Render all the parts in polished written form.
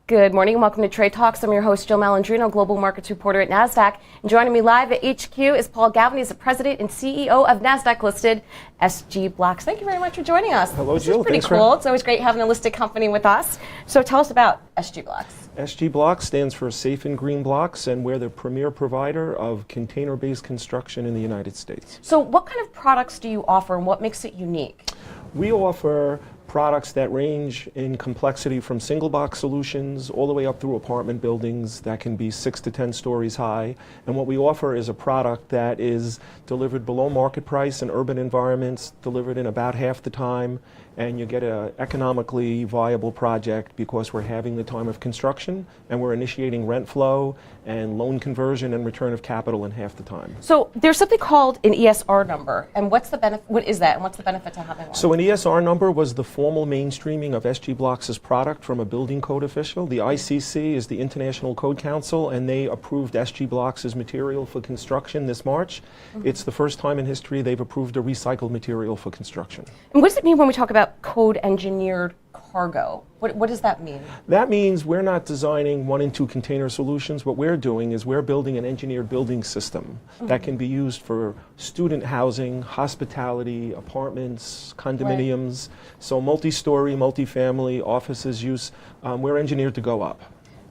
Good morning and welcome to Trade Talks. I'm your host, Jill Malandrino, Global Markets Reporter at Nasdaq. And joining me live at HQ is Paul Galvin. He's the President and CEO of Nasdaq-listed SG Blocks. Thank you very much for joining us. Hello, Jill. This is pretty cool. It's always great having a listed company with us. So tell us about SG Blocks. SG Blocks stands for Safe and Green Blocks, and we're the premier provider of container-based construction in the United States. So what kind of products do you offer and what makes it unique? We offer products that range in complexity from single box solutions all the way up through apartment buildings that can be 6 to 10 stories high. And what we offer is a product that is delivered below market price in urban environments, delivered in about half the time, and you get an economically viable project because we're having the time of construction and we're initiating rent flow and loan conversion and return of capital in half the time. So there's something called an ESR number, and what's the benefit? What is that, and what's the benefit to having one? So an ESR number was the formal mainstreaming of SG Blocks' product from a building code official. The ICC is the International Code Council, and they approved SG Blocks' material for construction this March. It's the first time in history they've approved a recycled material for construction. And what does it mean when we talk about code engineered cargo? What does that mean? That means we're not designing 1 and 2 container solutions. What we're doing is we're building an engineered building system that can be used for student housing, hospitality, apartments, condominiums, so multi-story, multi-family, offices use. We're engineered to go up.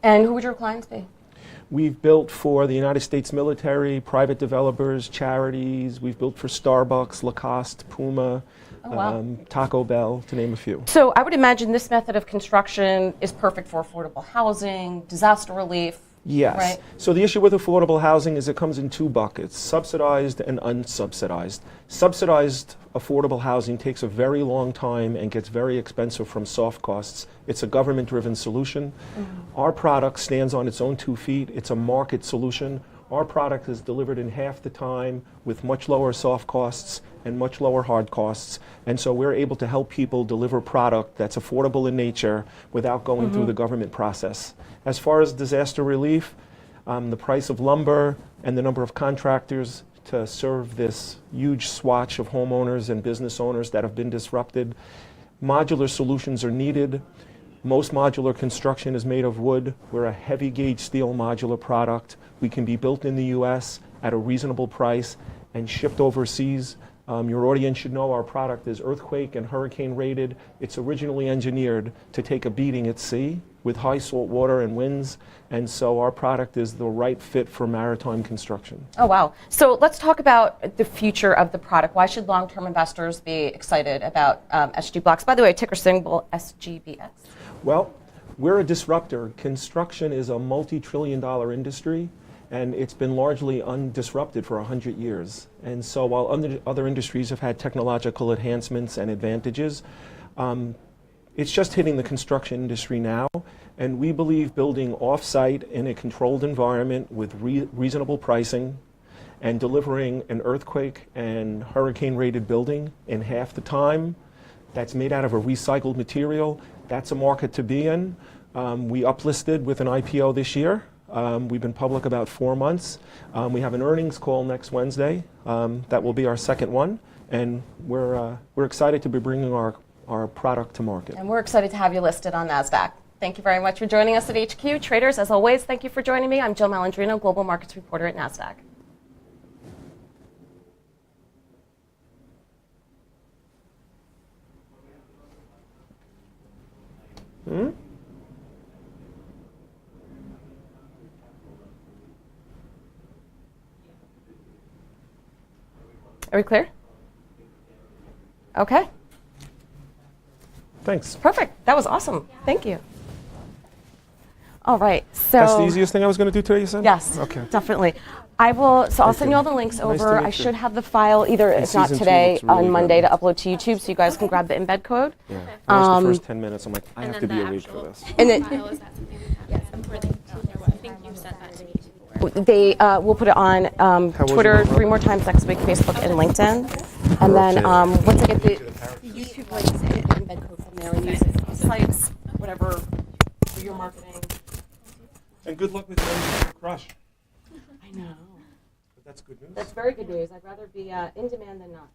And who would your clients be? We've built for the United States military, private developers, charities. We've built for Starbucks, Lacoste, Puma, Taco Bell, to name a few. So I would imagine this method of construction is perfect for affordable housing, disaster relief. Yes. Right? So the issue with affordable housing is it comes in 2 buckets, subsidized and unsubsidized. Subsidized affordable housing takes a very long time and gets very expensive from soft costs. It's a government-driven solution. Our product stands on its own 2 feet. It's a market solution. Our product is delivered in half the time with much lower soft costs and much lower hard costs. And so we're able to help people deliver product that's affordable in nature without going through the government process. As far as disaster relief, the price of lumber and the number of contractors to serve this huge swatch of homeowners and business owners that have been disrupted, modular solutions are needed. Most modular construction is made of wood. We're a heavy gauge steel modular product. We can be built in the US at a reasonable price and shipped overseas. Your audience should know our product is earthquake and hurricane rated. It's originally engineered to take a beating at sea with high salt water and winds, and so our product is the right fit for maritime construction. Oh, wow. So let's talk about the future of the product. Why should long-term investors be excited about SG Blocks? By the way, ticker symbol SGBX. Well, we're a disruptor. Construction is a multi-trillion-dollar industry, and it's been largely undisrupted for 100 years. And so while other industries have had technological enhancements and advantages, it's just hitting the construction industry now. And we believe building off-site in a controlled environment with reasonable pricing and delivering an earthquake and hurricane-rated building in half the time that's made out of a recycled material, that's a market to be in. We uplisted with an IPO this year. We've been public about 4 months. We have an earnings call next Wednesday. That will be our second one, and we're excited to be bringing our product to market. And we're excited to have you listed on Nasdaq. Thank you very much for joining us at HQ. Traders, as always, thank you for joining me. I'm Jill Malandrino, Global Markets Reporter at Nasdaq. Are we clear? Okay. Thanks. Perfect. That was awesome. Thank you. All right. So That's the easiest thing I was going to do today, you said? Yes. Okay. Definitely. I will. So I'll send you all the links over. I should have the file either, if not today, on Monday to upload to YouTube, so you guys can grab the embed code. Yeah. The first 10 minutes, I'm like, I have to be awake for this. And then Yes, I'm for the I think you sent that to me before. they will put it on Twitter 3 more times next week, Facebook and LinkedIn, and then once I get the YouTube links and embed code from there, and use it on sites, whatever for your marketing. And good luck with your crush. I know. That's good news. That's very good news. I'd rather be in demand than not.